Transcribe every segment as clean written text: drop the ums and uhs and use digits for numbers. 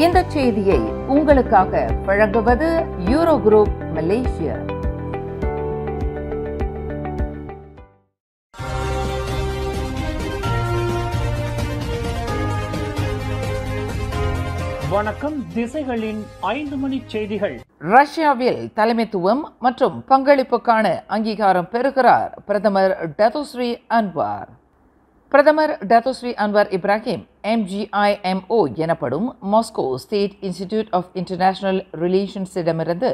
இந்த செய்தியை உங்களுக்காக வழங்குவது யூரோ குரூப் மலேசியா. வணக்கம். திசைகளின் 5 மணி செய்திகள். ரஷ்யாவில் தலைமைத்துவம் மற்றும் பங்களிப்புக்கான அங்கீகாரம் பெறுகிறார் பிரதமர் டத்தோஸ்ரீ அன்வார். பிரதமர் டத்தோஸ்ரீ அன்வார் இப்ராஹிம் MGIMO எனப்படும் Moscow state institute of international ரிலேஷன்ஸிடமிருந்து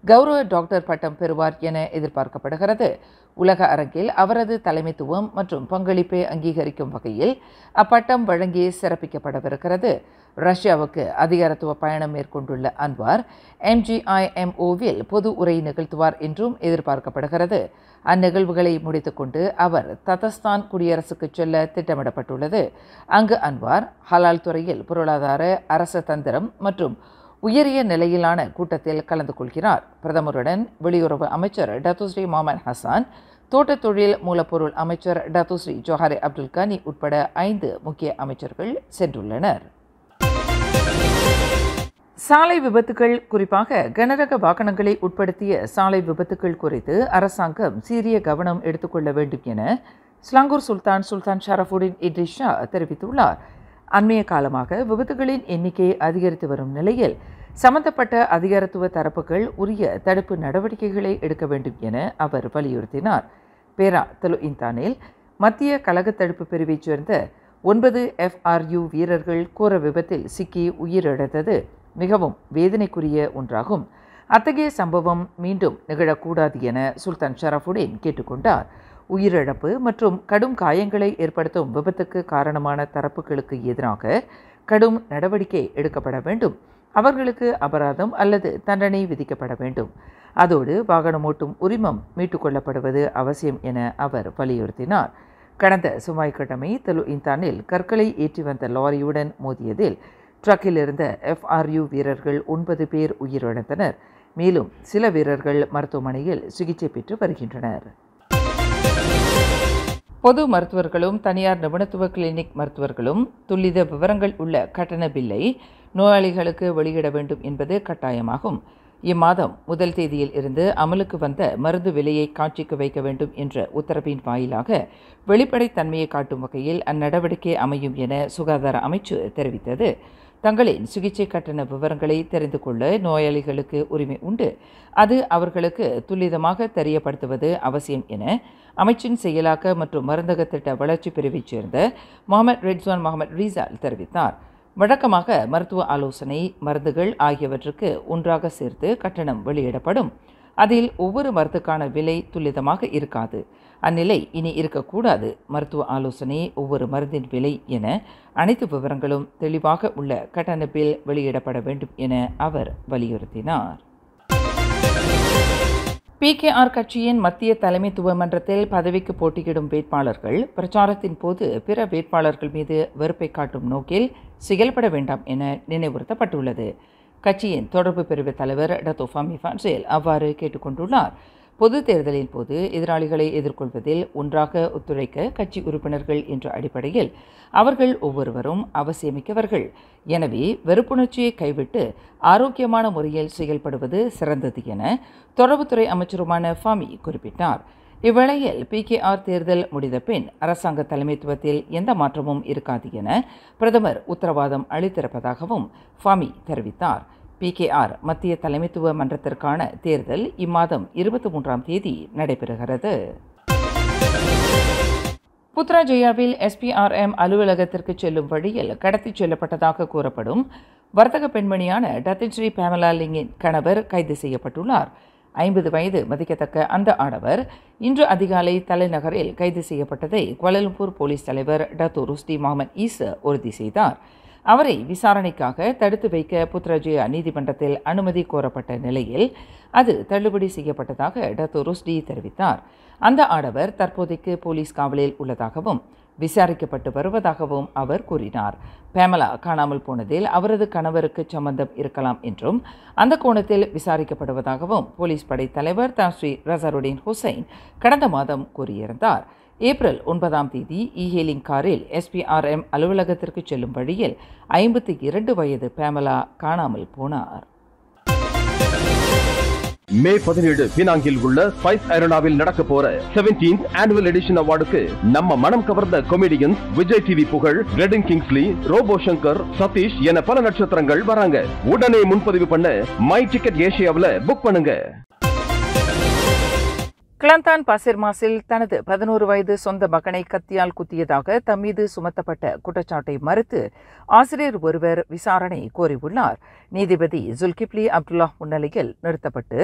கௌரவ டாக்டர் பட்டம் பெறுவார் என எதிர்பார்க்கப்படுகிறது. உலக அரங்கில் அவரது தலைமைத்துவம் மற்றும் பங்களிப்பை அங்கீகரிக்கும் வகையில் அப்பட்டம் வழங்கி சிறப்பிக்கப்படவிருக்கிறது. ரஷ்யாவுக்கு அதிகாரத்துவ பயணம் மேற்கொண்டுள்ள அன்வார் MGIMOவில் பொது உரை நிகழ்த்துவார் என்றும் எதிர்பார்க்கப்படுகிறது. அந்நிகழ்வுகளை முடித்துக்கொண்டு அவர் தத்தஸ்தான் குடியரசுக்கு செல்ல திட்டமிடப்பட்டுள்ளது. அங்கு அன்வார் ஹலால் துறையில் பொருளாதார, அரச தந்திரம் மற்றும் உயரிய நிலையிலான கூட்டத்தில் கலந்து கொள்கிறார். பிரதமருடன் வெளியுறவு அமைச்சர் டத்தோஸ்ரீ முகமது ஹசான், தோட்டத் தொழில் மூலப்பொருள் அமைச்சர் டத்தோஸ்ரீ ஜோஹாரி அப்துல் கனி உட்பட 5 முக்கிய அமைச்சர்கள் சென்றுள்ளனர். சாலை விபத்துகள், குறிப்பாக கனரக வாகனங்களை உட்படுத்திய சாலை விபத்துகள் குறித்து அரசாங்கம் சீரிய கவனம் எடுத்துக்கொள்ள வேண்டும் என ஸ்லாங்கூர் சுல்தான் ஷரஃபுடின் இட்ரிஸ் ஷா தெரிவித்துள்ளார். அண்மைய காலமாக விபத்துகளின் எண்ணிக்கை அதிகரித்து வரும் நிலையில் சம்பந்தப்பட்ட அதிகாரத்துவ தரப்புகள் உரிய தடுப்பு நடவடிக்கைகளை எடுக்க வேண்டும் என அவர் வலியுறுத்தினார். பேரா தலு இந்தானில் மத்திய கழக தடுப்பு பிரிவைச் சேர்ந்த 9 FRU வீரர்கள் கோர விபத்தில் சிக்கி உயிரிழந்தது மிகவும் வேதனைக்குரிய ஒன்றாகும். அத்தகைய சம்பவம் மீண்டும் நிகழக்கூடாது என சுல்தான் ஷரஃபுடின் கேட்டுக்கொண்டார். உயிரிழப்பு மற்றும் கடும் காயங்களை ஏற்படுத்தும் விபத்துக்கு காரணமான தரப்புகளுக்கு எதிராக கடும் நடவடிக்கை எடுக்கப்பட வேண்டும். அவர்களுக்கு அபராதம் அல்லது தண்டனை விதிக்கப்பட வேண்டும். அதோடு வாகனம் ஓட்டும் உரிமம் மீட்டுக்கொள்ளப்படுவது அவசியம் என அவர் வலியுறுத்தினார். கடந்த செவ்வாய்க்கிழமை தலு இந்தானில் கற்களை ஏற்றி வந்த லாரியுடன் மோதியதில் ட்ரக்கில் இருந்த FRU வீரர்கள் 9 பேர் உயிரிழந்தனர். மேலும் சில வீரர்கள் மருத்துவமனையில் சிகிச்சை பெற்று வருகின்றனர். பொது மருத்துவர்களும் தனியார் நிபுணத்துவ கிளினிக் மருத்துவர்களும் துல்லித விவரங்கள் உள்ள கட்டண பில்லை நோயாளிகளுக்கு வெளியிட வேண்டும் என்பது கட்டாயமாகும். இம்மாதம் 1 தேதியில் இருந்து அமலுக்கு வந்த மருந்து விலையை காட்சிக்கு வைக்க வேண்டும் என்ற உத்தரவின் வாயிலாக வெளிப்படைத்தன்மையை காட்டும் வகையில் அந்நடவடிக்கை அமையும் என சுகாதார அமைச்சு தெரிவித்தது. தங்களின் சிகிச்சை கட்டண விவரங்களை தெரிந்து கொள்ள நோயாளிகளுக்கு உரிமை உண்டு. அது அவர்களுக்கு துல்லிதமாக தெரியப்படுத்துவது அவசியம் என அமைச்சின் செயலாக்க மற்றும் மருந்தக திட்ட வளர்ச்சி பிரிவைச் சேர்ந்த முகமது ரெட்ஸ்வான் முகமது ரிசால் தெரிவித்தார். வழக்கமாக மருத்துவ ஆலோசனை, மருந்துகள் ஆகியவற்றுக்கு ஒன்றாக சேர்த்து கட்டணம் வெளியிடப்படும். அதில் ஒவ்வொரு மருந்துக்கான விலை துல்லிதமாக இருக்காது. அந்நிலை இனி இருக்கக்கூடாது. மருத்துவ ஆலோசனை, ஒவ்வொரு மருந்தின் விலை என அனைத்து விவரங்களும் தெளிவாக உள்ள கட்டண பில் வெளியிடப்பட வேண்டும் என அவர் வலியுறுத்தினார். PKR கட்சியின் மத்திய தலைமைத்துவ மன்றத்தில் பதவிக்கு போட்டியிடும் வேட்பாளர்கள் பிரச்சாரத்தின் போது பிற வேட்பாளர்கள் மீது வெறுப்பை காட்டும் நோக்கில் செயல்பட வேண்டாம் என நினைவுறுத்தப்பட்டுள்ளது. கட்சியின் தொடர்பு பிரிவு தலைவர் டத்தோ ஃபமி ஃபான்சேல் அவ்வாறு கேட்டுக்கொண்டுள்ளார். பொது தேர்தலின் போது எதிராளிகளை எதிர்கொள்வதில் ஒன்றாக ஒத்துழைக்க கட்சி உறுப்பினர்கள் என்ற அடிப்படையில் அவர்கள் ஒவ்வொருவரும் அவசியமிக்கவர்கள். எனவே வெறுப்புணர்ச்சியை கைவிட்டு ஆரோக்கியமான முறையில் செயல்படுவது சிறந்தது என தொடர்புத்துறை அமைச்சருமான ஃபாமி குறிப்பிட்டார். இவ்வேளையில் PKR தேர்தல் முடிந்த பின் அரசாங்க தலைமைத்துவத்தில் எந்த மாற்றமும் இருக்காது என பிரதமர் உத்தரவாதம் அளித்திருப்பதாகவும் ஃபாமி தெரிவித்தார். PKR மத்திய தலைமைத்துவ மன்றத்திற்கான தேர்தல் இம்மாதம் 23ஆம் தேதி நடைபெறுகிறது. புத்ராஜயாவில் SPRM அலுவலகத்திற்கு செல்லும் வழியில் கடத்திச் செல்லப்பட்டதாக கூறப்படும் வர்த்தக பெண்மணியான டத்தின்ஸ்ரீ பேமலா லிங்கின் கணவர் கைது செய்யப்பட்டுள்ளார். 50 வயது மதிக்கத்தக்க அந்த ஆடவர் இன்று அதிகாலை தலைநகரில் கைது செய்யப்பட்டதை குவாலலம்பூர் போலீஸ் தலைவர் டத்தோ ருஸ்டி முகமது ஈசா உறுதி செய்தார். அவரை விசாரணைக்காக தடுத்து வைக்க புத்ராஜயா நீதிமன்றத்தில் அனுமதி கோரப்பட்ட நிலையில் அது தள்ளுபடி செய்யப்பட்டதாக டத்தோ ருஸ்டி தெரிவித்தார். அந்த ஆடவர் தற்போதைக்கு போலீஸ் காவலில் உள்ளதாகவும் விசாரிக்கப்பட்டு வருவதாகவும் அவர் கூறினார். பேமலா காணாமல் போனதில் அவரது கணவருக்கு சம்பந்தம் இருக்கலாம் என்றும் அந்த கோணத்தில் விசாரிக்கப்படுவதாகவும் போலீஸ் படை தலைவர் தான் ஸ்ரீ ரசாருடீன் ஹுசைன் கடந்த மாதம் கூறியிருந்தார். ஏப்ரல் 9ஆம் தேதி இ-ஹெயிலிங் காரில் SPRM அலுவலகத்திற்கு செல்லும் வழியில் 52 வயது பேமலா காணாமல் போனார். மே 17 பினாங்கில் உள்ள ஸ்பைஸ் அரோனாவில் நடக்க போற 17th ஆனுவல் எடிஷன் அவார்டுக்கு நம்ம மனம் கவர்ந்த கொமேடியன்ஸ் விஜய் டிவி புகழ், ரெடின் கிங்ஸ்லி, ரோபோ சங்கர், சதீஷ் என பல நட்சத்திரங்கள் வராங்க. உடனே முன்பதிவு பண்ண மை டிக்கெட் ஏசியாவில் புக் பண்ணுங்க. கிளந்தான் பாசிர்மாஸில் தனது 11 வயது சொந்த மகனை கத்தியால் குத்தியதாக தம் மீது சுமத்தப்பட்ட குற்றச்சாட்டை மறுத்து ஆசிரியர் ஒருவர் விசாரணை கோரியுள்ளார். நீதிபதி ஜுல்கிப்லி அப்துல்லா முன்னிலையில் நிறுத்தப்பட்டு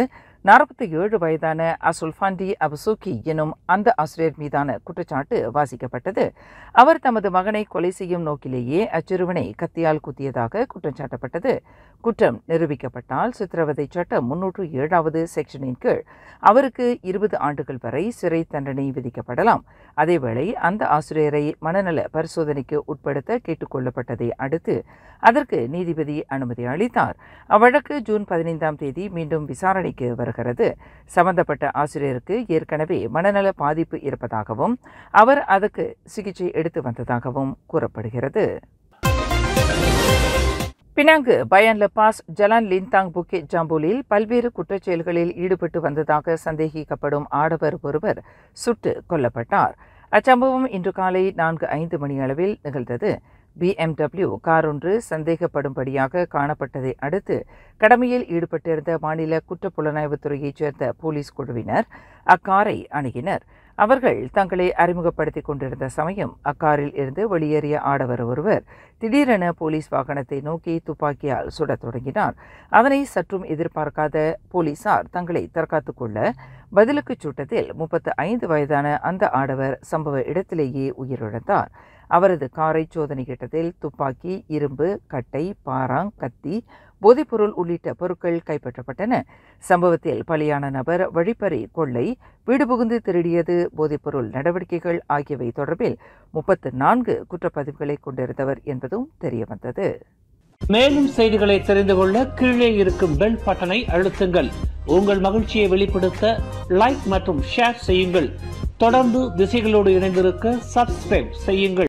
47 வயதான அசுல்ஃபாண்டி அபுசூக்கி எனும் அந்த ஆசிரியர் மீதான குற்றச்சாட்டு வாசிக்கப்பட்டது. அவர் தமது மகனை கொலை செய்யும் நோக்கிலேயே அச்சிறுவனை கத்தியால் குத்தியதாக குற்றம் சாட்டப்பட்டது. குற்றம் நிரூபிக்கப்பட்டால் சித்திரவதை சட்டம் 307வது செக்ஷனின் கீழ் அவருக்கு 20 ஆண்டுகள் வரை சிறை தண்டனை விதிக்கப்படலாம். அதேவேளை அந்த ஆசிரியரை மனநல பரிசோதனைக்கு உட்படுத்த கேட்டுக்கொள்ளப்பட்டதை அடுத்து அதற்கு நீதிபதி அனுமதி அளித்தார். அவ்வழக்கு ஜூன் 15ஆம் தேதி மீண்டும் விசாரணைக்கு வருகிறது. சம்பந்தப்பட்ட ஆசிரியருக்கு ஏற்கனவே மனநல பாதிப்பு இருப்பதாகவும் அவர் அதற்கு சிகிச்சை எடுத்து வந்ததாகவும் கூறப்படுகிறது. பினாங்கு பயான் லபாஸ் ஜலான் லின்தாங் புக்கெட் ஜாம்பூலில் பல்வேறு குற்றச்செயல்களில் ஈடுபட்டு வந்ததாக சந்தேகிக்கப்படும் ஆடவர் ஒருவர் சுட்டு கொல்லப்பட்டார். அச்சம்பவம் இன்று காலை 4:05 மணியளவில் நிகழ்ந்தது. BMW கார் ஒன்று சந்தேகப்படும்படியாக காணப்பட்டதை அடுத்து கடமையில் ஈடுபட்டிருந்த மாநில குற்றப்புலனாய்வுத்துறையைச் சேர்ந்த போலீஸ் குழுவினர் அக்காரை அணுகினர். அவர்கள் தங்களை அறிமுகப்படுத்திக் கொண்டிருந்த சமயம் அக்காரில் இருந்து வெளியேறிய ஆடவர் ஒருவர் திடீரென போலீஸ் வாகனத்தை நோக்கி துப்பாக்கியால் சுடத் தொடங்கினார். அதனை சற்றும் எதிர்பார்க்காத போலீசார் தங்களை தற்காத்துக் கொள்ள பதிலுக்கு சுட்டத்தில் 35 வயதான அந்த ஆடவர் சம்பவ இடத்திலேயே உயிரிழந்தார். அவரது காரை சோதனையிட்டதில் துப்பாக்கி, இரும்பு, கட்டை, பாராங், கத்தி, போதைப்பொருள் உள்ளிட்ட பொருட்கள் கைப்பற்றப்பட்டன. சம்பவத்தில் பலியான நபர் வழிப்பறி, கொள்ளை, வீடு புகுந்து திருடியது, போதைப்பொருள் நடவடிக்கைகள் ஆகியவை தொடர்பில் 34 குற்றப்பதிவுகளை கொண்டிருந்தவர் என்பதும் தெரியவந்தது. மேலும் செய்திகளை தெரிந்து கொள்ள கீழே இருக்கும் பெல் பட்டனை அழுத்துங்கள். உங்கள் மகிழ்ச்சியை வெளிப்படுத்த லைக் மற்றும் ஷேர் செய்யுங்கள். தொடர்ந்து திசைகளோடு இணைந்திருக்க சப்ஸ்கிரைப் செய்யுங்கள்.